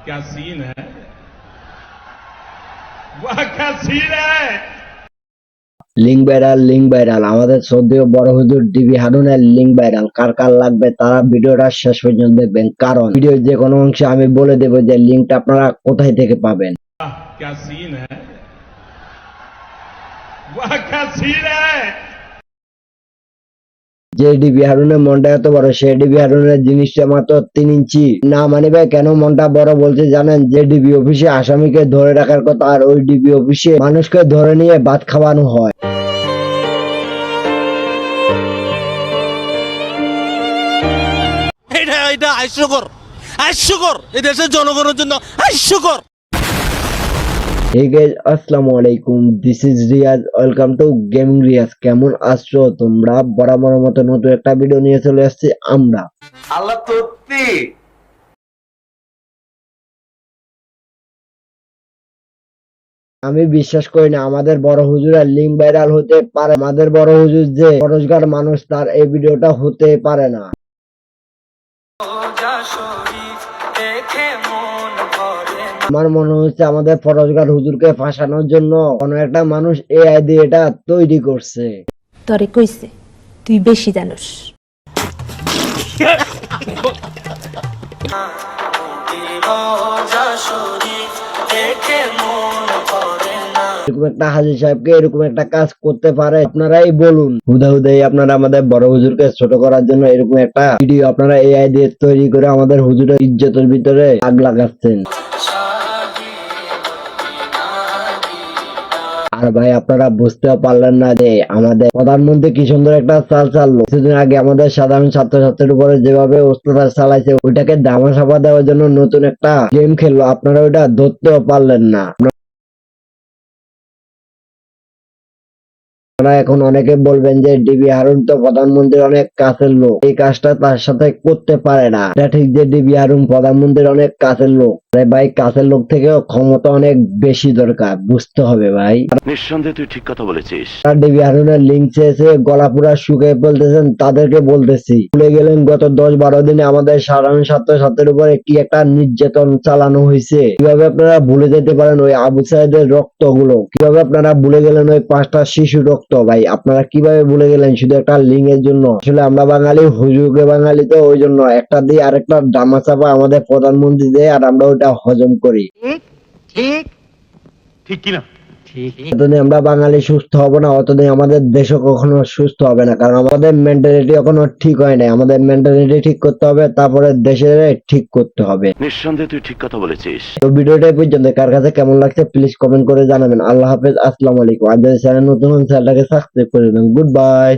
क्या सीन है, वाह क्या सीन है। লিঙ্ক ভাইরাল আমাদের সৌদিও বড় হুজুর ডিবি হারুনের লিঙ্ক ভাইরাল। কার কার লাগবে তারা ভিডিওটা শেষ পর্যন্ত দেখবেন, কারণ ভিডিওর যে কোনো অংশে আমি বলে দেব যে লিঙ্কটা আপনারা কোথায় থেকে পাবেন। वाह क्या सीन है, वाह क्या सीन है। যে ডিবি হারুনের মনটা এত বড়, সে ডিবি হারুনের জিনিসটা মাত্র 3 ইঞ্চি। না মানে ভাই কেন মনটা বড় বলছে জানেন? যে ডিবি অফিসে আসামিকে ধরে রাখার কথা, আর ওই ডিবি অফিসে মানুষকে ধরে নিয়ে ভাত খাওয়ানো হয়। এটা হাস্যকর এই দেশের জনগণের জন্য হাস্যকর। Hey guys, আসসালামু আলাইকুম, this is Riaz, welcome to gaming Riaz. কেমন আছো তোমরা? বরাবর মতো নতুন একটা ভিডিও নিয়ে চলে আসছি আমরা। আল্লাহ সত্যি আমি বিশ্বাস করি না আমাদের বড় হুজুরের লিঙ্ক ভাইরাল হতে পারে। আমাদের বড় হুজুর যে বেরোজগার মানুষ, তার এই ভিডিওটা হতে পারে না। আমার মনে হচ্ছে আমাদের বেরোজগার হুজুরকে ফাঁসানোর জন্য কোনো একটা মানুষ এআই দিয়ে এটা তৈরি করছে। তরে কইছে তুই বেশি জানোস। এরকম একটা হাজী সাহেবকে এরকম একটা কাজ করতে পারে? আপনারাই বলুন। হুদাহুদাই আপনারা আমাদের বড় হুজুরকে ছোট করার জন্য এরকম একটা ভিডিও আপনারা এআই দিয়ে তৈরি করে আমাদের হুজুরের ইজ্জতের ভিতরে আগ লাগাচ্ছেন। আর ভাই আপনারা বুঝতেও পারলেন না যে আমাদের প্রধানমন্ত্রী কি সুন্দর একটা চাল চাললো। কিছুদিন আগে আমাদের সাধারণ ছাত্রছাত্রীর উপরে যেভাবে অত্যাচার চালাইছে, ওইটাকে ধামাচাপা দেওয়ার জন্য নতুন একটা গেম খেললো। আপনারা ওইটা ধরতেও পারলেন না। আপনারা এখন অনেকে বলবেন যে ডিবি হারুন তো প্রধানমন্ত্রীর অনেক কাছের লোক, এই কাজটা তার সাথে করতে পারে না। এটা ঠিক যে ডিবি হারুন প্রধানমন্ত্রীর অনেক কাছের লোক, ভাই কাছের লোক থেকেও ক্ষমতা অনেক বেশি দরকার, বুঝতে হবে ভাই। নিঃসন্দেহে তুই ঠিক কথা বলেছিস। ডিবি হারুনের লিঙ্ক চেয়েছে, গলা পুরা শুকিয়ে বলতেছেন, তাদেরকে বলতেছি ভুলে গেলেন গত 10-12 দিনে আমাদের সাধারণ ছাত্রছাত্রীর উপরে কি একটা নির্যাতন চালানো হয়েছে। কিভাবে আপনারা ভুলে যেতে পারেন ওই আবু সাইদের রক্ত গুলো? কিভাবে আপনারা ভুলে গেলেন ওই 5টা শিশু রক্ত? ভাই আপনারা কিভাবে ভুলে গেলেন শুধু একটা লিঙ্কের জন্য? আসলে আমরা বাঙালি, হুজুগে বাঙালি, তো ওই জন্য একটা দিয়ে আরেকটা ধামাচাপা আমাদের প্রধানমন্ত্রী দেয় আর আমরা ওইটা হজম করি। ঠিক কিনা? যতদিন আমরা বাঙালি সুস্থ হব না, অতদিন আমাদের দেশও কখনো সুস্থ হবে না। কারণ আমাদের মেন্টালিটি এখনো ঠিক হয় নাই। আমাদের মেন্টালিটি ঠিক করতে হবে, তারপরে দেশের ঠিক করতে হবে। নিঃসন্দেহে তুই ঠিক কথা বলেছিস। তো ভিডিওটা পর্যন্ত কার কাছে কেমন লাগছে প্লিজ কমেন্ট করে জানাবেন। আল্লাহ হাফেজ, আসসালামু আলাইকুম। আর যদি চ্যানেল নতুন হন চ্যানেলটাকে সাবস্ক্রাইব করে দেন। Good bye.